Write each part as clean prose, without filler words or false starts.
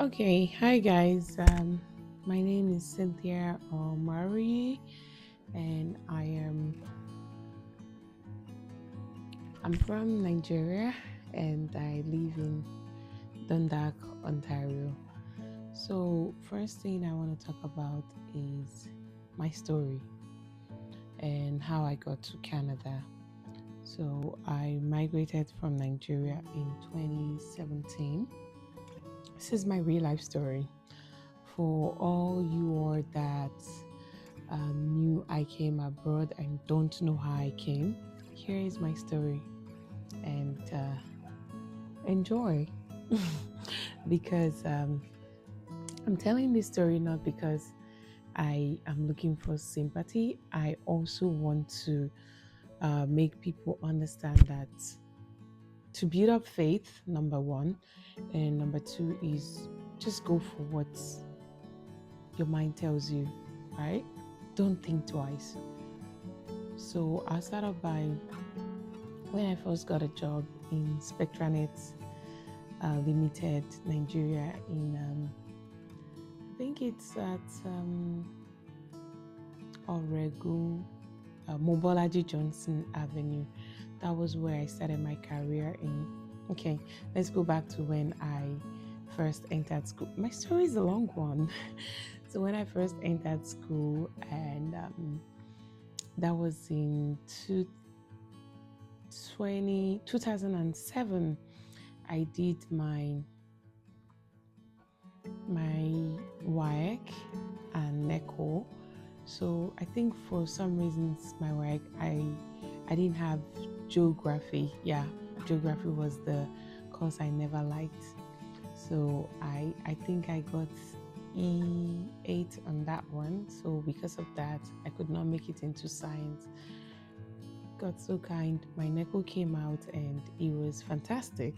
Okay, hi guys. My name is Cynthia Omari, and I'm from Nigeria, and I live in Dundalk, Ontario. So, first thing I want to talk about is my story and how I got to Canada. So, I migrated from Nigeria in 2017. This is my real life story. For all you are that knew I came abroad and don't know how I came, here is my story and enjoy. Because I'm telling this story not because I am looking for sympathy. I also want to make people understand that to build up faith, number one, and number two is just go for what your mind tells you, right? Don't think twice. So I'll start off by when I first got a job in Spectranet Limited, Nigeria, I think it's at Oregu, Mobolaji Johnson Avenue. That was where I started my career in. Okay, let's go back to when I first entered school. My story is a long one. So when I first entered school, and that was in 2007, I did my WAEC and NECO. So I think for some reasons my WAEC, I didn't have geography. Yeah, geography was the course I never liked. So I think I got E8 on that one. So because of that, I could not make it into science. God so kind, my NECO came out and it was fantastic.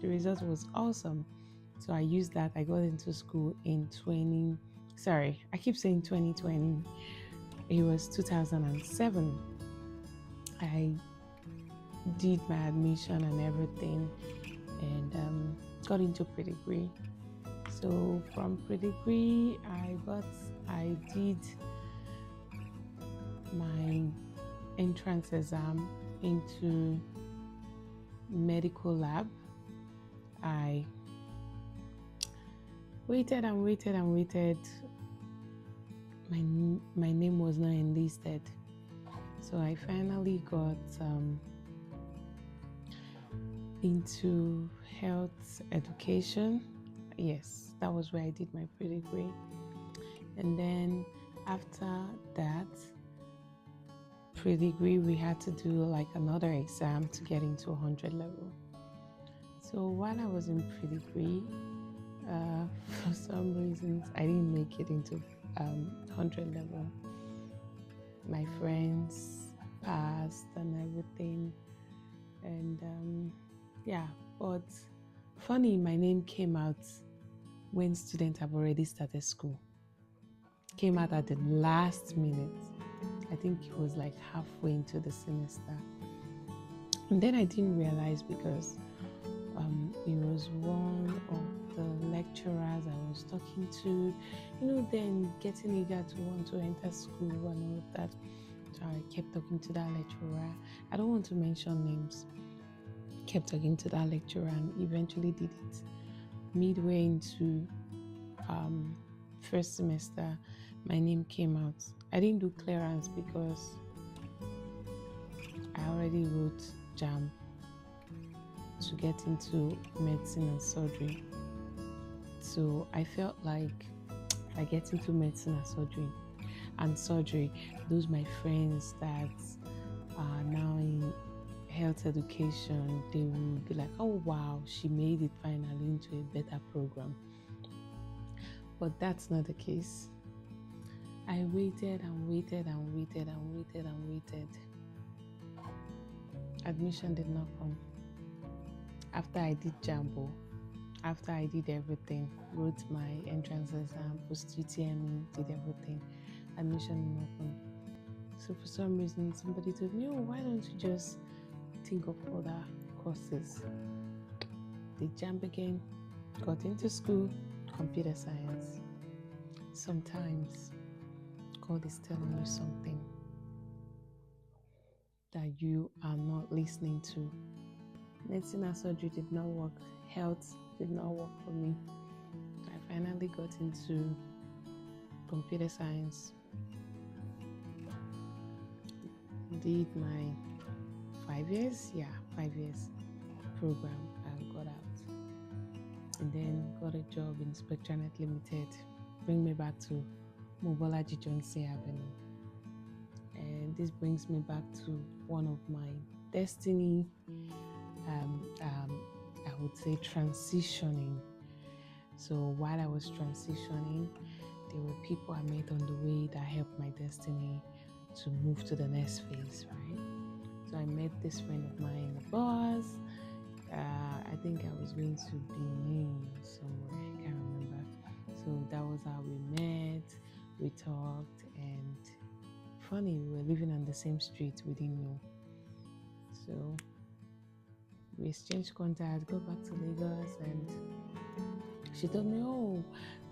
The result was awesome. So I used that. I got into school in I keep saying 2020. It was 2007. I did my admission and everything and got into pre-degree. So from pre-degree, I did my entrance exam into medical lab. I waited and waited and waited. My name was not enlisted. So I finally got into health education. Yes, that was where I did my pre-degree. And then after that pre-degree, we had to do like another exam to get into 100 level. So while I was in pre-degree, for some reasons, I didn't make it into 100 level. My friends passed and everything. And yeah, but funny, my name came out when students have already started school. Came out at the last minute. I think it was like halfway into the semester. And then I didn't realize because it was one of the lecturers I was talking to, then getting eager to want to enter school and all of that. So I kept talking to that lecturer. I don't want to mention names. Kept talking to that lecturer and eventually did it. Midway into first semester, my name came out. I didn't do clearance because I already wrote JAM to get into medicine and surgery. So I felt like if I get into medicine and surgery, those my friends that are now in health education, they will be like, oh wow, she made it finally into a better program. But that's not the case. I waited and waited and waited and waited and waited. Admission did not come. After I did Jambo, after I did everything, wrote my entrance exam, post-UTME, did everything, admission did not come. So for some reason, somebody told me, oh, why don't you just think of other courses? Did Jamb again, got into school, computer science. Sometimes God is telling you something that you are not listening to. Medicine and surgery did not work. Health did not work for me. I finally got into computer science. Did my 5 years program and got out. And then got a job in Spectranet Limited. Bring me back to Mobolaji Johnson Avenue. And this brings me back to one of my destiny, I would say transitioning. So while I was transitioning, there were people I met on the way that helped my destiny to move to the next phase, right? So I met this friend of mine in the bus. I think I was going to Benin somewhere, I can't remember. So that was how we met, we talked, and funny, we were living on the same street, we didn't know. So we exchanged contact, got back to Lagos, and she told me, oh,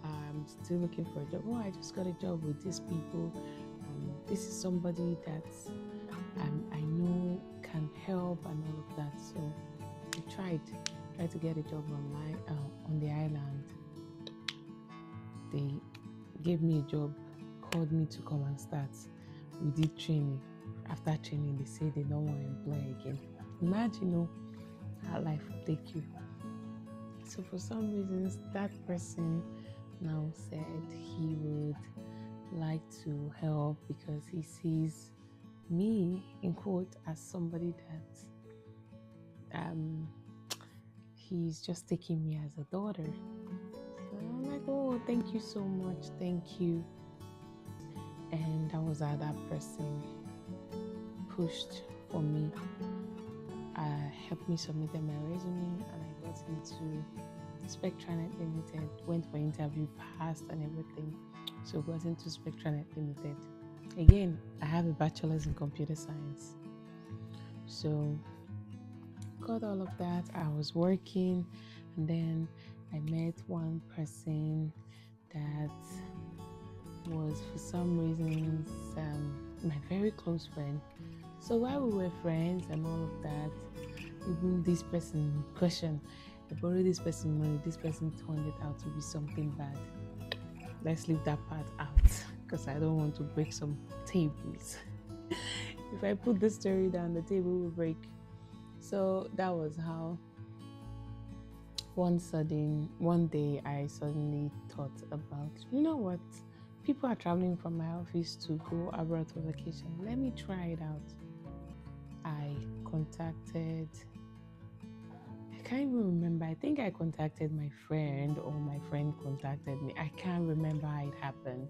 I'm still looking for a job. Oh, I just got a job with these people. This is somebody that I know can help and all of that. So I tried to get a job on the island. They gave me a job, called me to come and start. We did training. After training, they say they don't want to employ again. Imagine how life will take you. So for some reasons, that person now said he would like to help because he sees me, in quote, as somebody that he's just taking me as a daughter. So I'm like, oh, thank you so much, thank you. And that was how that person pushed for me. Helped me submit my resume, and I got into Spectranet Limited. Went for interview, passed, and everything. So got into Spectranet Limited. Again, I have a bachelor's in computer science. So got all of that. I was working, and then I met one person that was, for some reasons, my very close friend. So while we were friends and all of that, even this person in question, I borrowed this person money, this person turned it out to be something bad. Let's leave that part out because I don't want to break some tables. If I put the story down, the table will break. So that was how one day I suddenly thought about, you know what? People are traveling from my office to go abroad for vacation. Let me try it out. I can't even remember. I think I contacted my friend or my friend contacted me. I can't remember how it happened.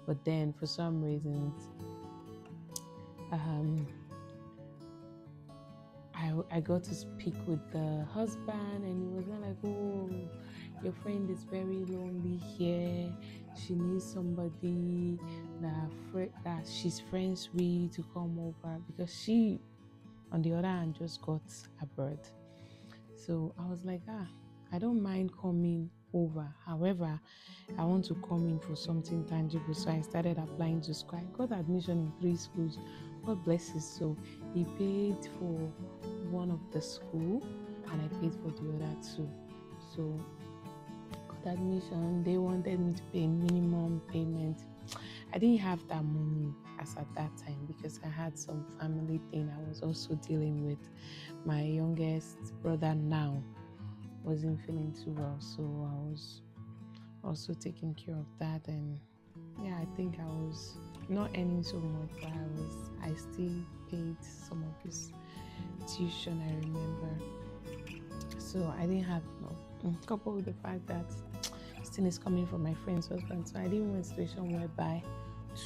But then for some reasons, I got to speak with the husband, and he was not like, oh, your friend is very lonely here. She needs somebody that she's friends with to come over, because she, on the other hand, just got abroad. So I was like, I don't mind coming over. However, I want to come in for something tangible. So I started applying to school. I got admission in 3 schools. God bless his soul. He paid for one of the school, and I paid for the other 2. So got admission. They wanted me to pay minimum payment. I didn't have that money as at that time because I had some family thing I was also dealing with. My youngest brother now wasn't feeling too well, so I was also taking care of that. And yeah, I think I was not earning so much, but I still paid some of his tuition, I remember. So I didn't have coupled with the fact that this thing is coming from my friend's husband, so I didn't want a situation whereby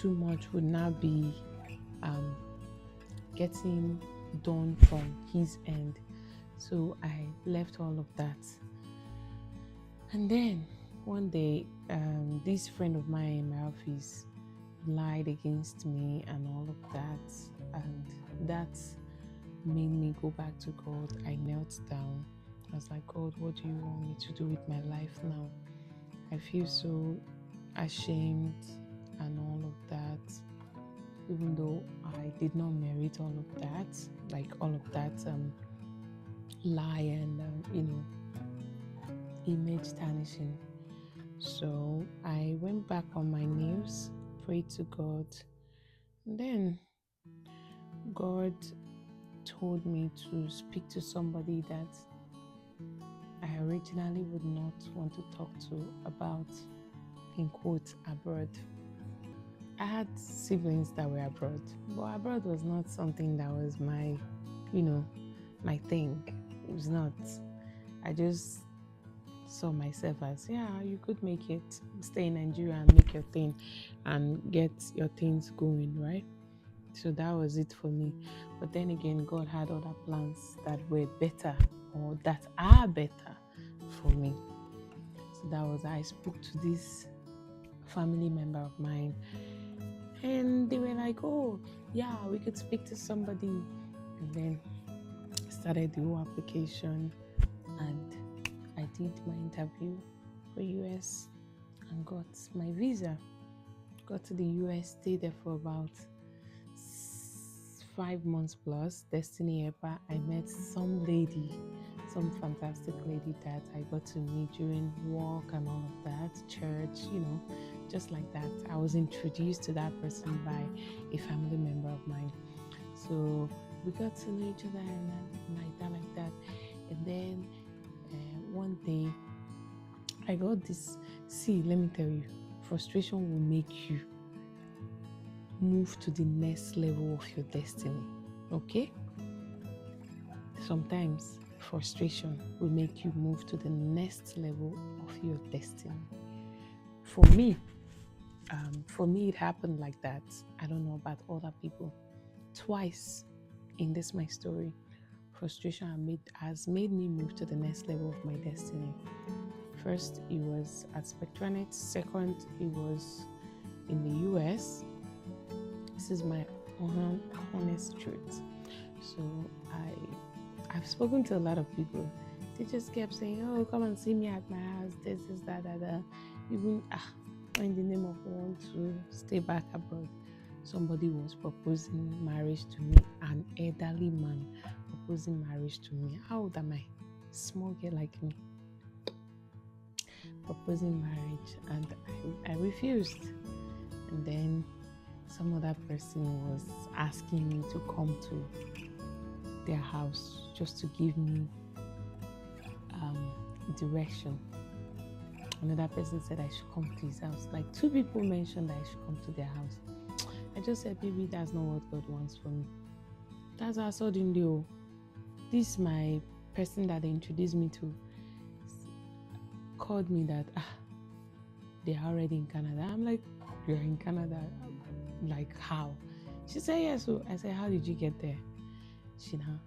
too much would now be getting done from his end. So I left all of that. And then one day, this friend of mine in my office lied against me and all of that. And that made me go back to God. I knelt down. I was like, God, what do you want me to do with my life now? I feel so ashamed and all of that, even though I did not merit all of that, like all of that lie and image tarnishing. So I went back on my knees, prayed to God, and then God told me to speak to somebody that I originally would not want to talk to about, in quotes, abroad. I had siblings that were abroad, but abroad was not something that was my thing. It was not. I just saw myself as, yeah, you could make it, stay in Nigeria and make your thing and get your things going, right? So that was it for me. But then again, God had other plans that were better or that are better for me. So that was, I spoke to this family member of mine, and they were like, oh, yeah, we could speak to somebody. And then I started the whole application, and I did my interview for US and got my visa. Got to the US, stayed there for about 5 months plus. Destiny Helper. I met some fantastic lady that I got to meet during work and all of that, church, just like that. I was introduced to that person by a family member of mine. So we got to know each other and like that. And then one day I got this. See, let me tell you, frustration will make you move to the next level of your destiny. Okay? Sometimes frustration will make you move to the next level of your destiny. For me, it happened like that. I don't know about other people. Twice in this my story, frustration has made me move to the next level of my destiny. First, it was at Spectranet. Second, it was in the US. This is my honest truth. So I've spoken to a lot of people. They just kept saying, oh, come and see me at my house, this, that. Even in the name of want to stay back abroad. Somebody was proposing marriage to me, an elderly man proposing marriage to me. How old am I? Small girl like me. Proposing marriage, and I refused. And then some other person was asking me to come to their house just to give me direction. Another person said I should come to his house. Like 2 people mentioned that I should come to their house. I just said, maybe that's not what God wants for me. That's how suddenly, this my person that they introduced me to called me that they are already in Canada. I'm like, you're in Canada? Like, how? She said, yes. So I said, how did you get there? She now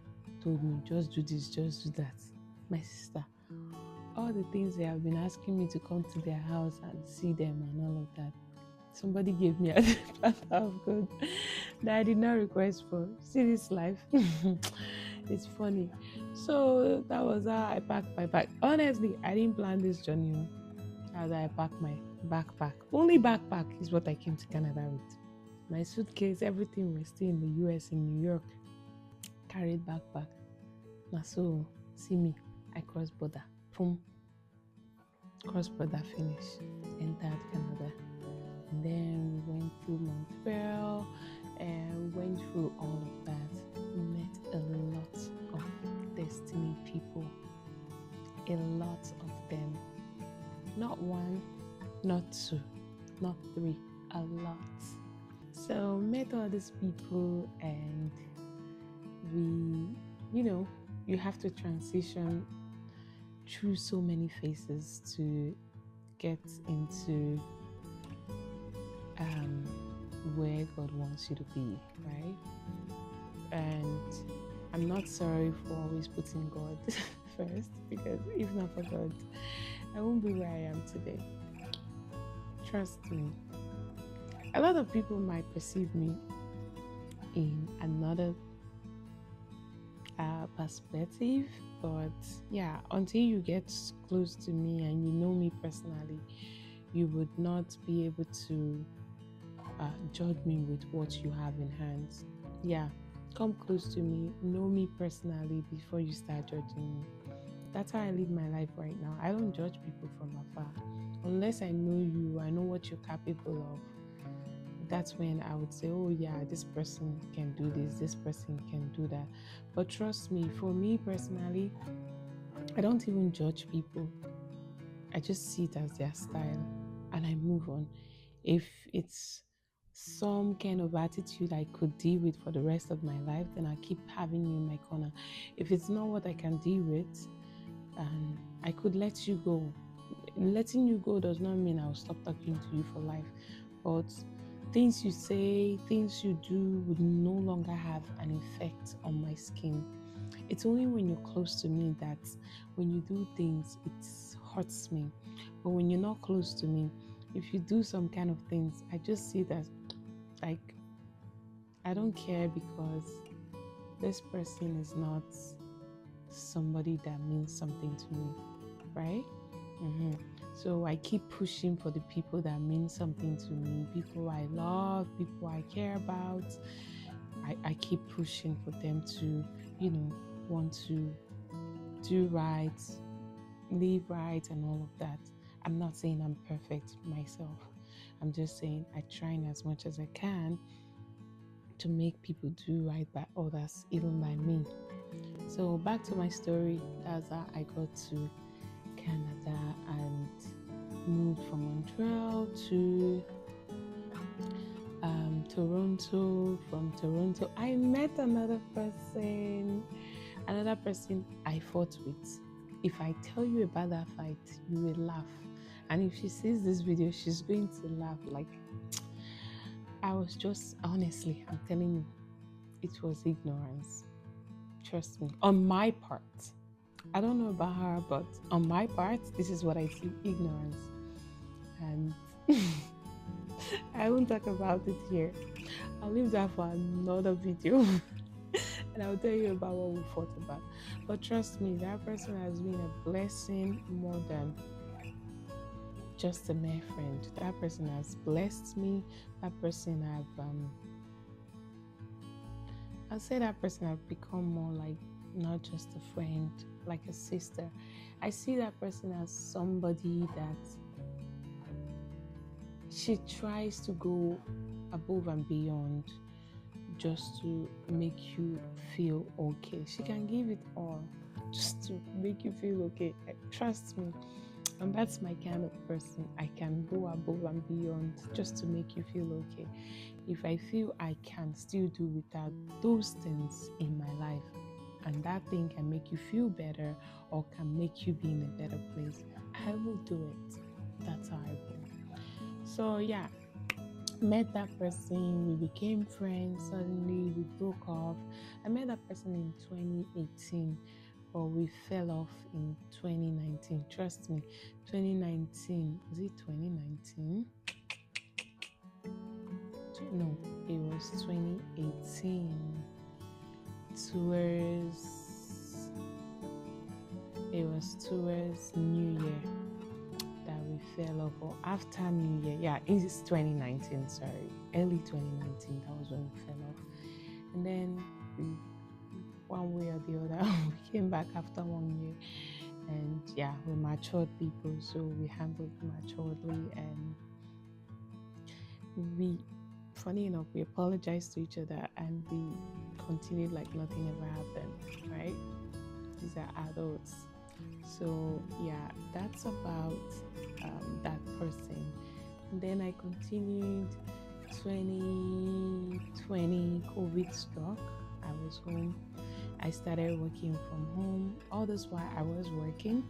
told me, just do this, just do that. My sister, all the things they have been asking me to come to their house and see them and all of that, somebody gave me a platter of God that I did not request for. See this life? It's funny. So that was how I packed my bag. Honestly, I didn't plan this journey. As I packed my backpack. Only backpack is what I came to Canada with. My suitcase, everything was still in the US, in New York. Carried backpack. Now so, see me, I cross border. Boom. Cross border finish. Entered Canada. And then we went through Montreal and went through all of that. We met a lot of destiny people. A lot of them. Not 1, not 2, not 3, a lot. So met all these people, and we, you have to transition through so many phases to get into where God wants you to be, right? And I'm not sorry for always putting God first, because if not for God, I won't be where I am today. Trust me. A lot of people might perceive me in another perspective. But yeah, until you get close to me and you know me personally, you would not be able to judge me with what you have in hands. Yeah, come close to me, know me personally before you start judging me. That's how I live my life right now. I don't judge people from afar. Unless I know you, I know what you're capable of. That's when I would say, oh yeah, this person can do this person can do that. But trust me, for me personally, I don't even judge people. I just see it as their style and I move on. If it's some kind of attitude I could deal with for the rest of my life, then I keep having you in my corner. If it's not what I can deal with, I could let you go. Letting you go does not mean I'll stop talking to you for life. But things you say, things you do would no longer have an effect on my skin. It's only when you're close to me that when you do things, it hurts me. But when you're not close to me, if you do some kind of things, I just see that like I don't care because this person is not somebody that means something to me, right? Mm-hmm. So I keep pushing for the people that mean something to me, people I love, people I care about. I keep pushing for them to, want to do right, live right, and all of that. I'm not saying I'm perfect myself. I'm just saying I try as much as I can to make people do right by others, even by me. So back to my story. That's how I got to Canada and moved from Montreal to Toronto. From Toronto, I met another person I fought with. If I tell you about that fight, you will laugh. And if she sees this video, she's going to laugh. Like, I was just, honestly, I'm telling you, it was ignorance. Trust me, on my part. I don't know about her, but on my part, this is what I see, ignorance. And I won't talk about it here. I'll leave that for another video. And I'll tell you about what we fought about. But trust me, that person has been a blessing more than just a mere friend. That person has blessed me. That person I'll say that person have become more like not just a friend, like a sister. I see that person as somebody that she tries to go above and beyond just to make you feel okay. She can give it all just to make you feel okay. Trust me. And that's my kind of person. I can go above and beyond just to make you feel okay. If I feel I can still do without those things in my life, and that thing can make you feel better or can make you be in a better place, I will do it. That's how I will. So yeah, met that person, we became friends, suddenly we broke off. I met that person in 2018, but we fell off in 2019. Trust me, 2019, was it 2019? No, it was 2018. It was towards New Year that we fell off, or after New Year. Yeah, it's 2019, sorry. Early 2019, that was when we fell off. And then one way or the other, we came back after 1 year. And yeah, we're matured people, so we handled maturely, and funny enough, we apologized to each other and we continued like nothing ever happened, right? These are adults. So yeah, that's about that person. And then I continued. 2020, COVID struck. I was home. I started working from home. All this while I was working.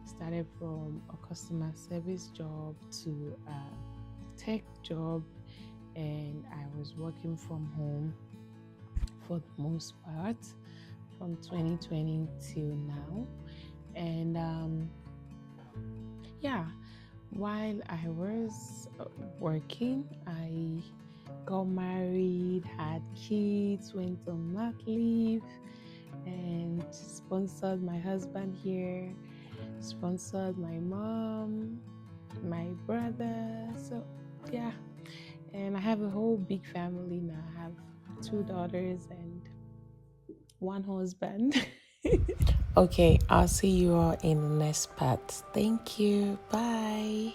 Started from a customer service job to a tech job, and I was working from home for the most part from 2020 till now. And yeah, while I was working, I got married, had kids, went on mat leave, and sponsored my husband here, sponsored my mom, my brother. So, yeah. And I have a whole big family now. I have two daughters and one husband. Okay, I'll see you all in the next part. Thank you. Bye.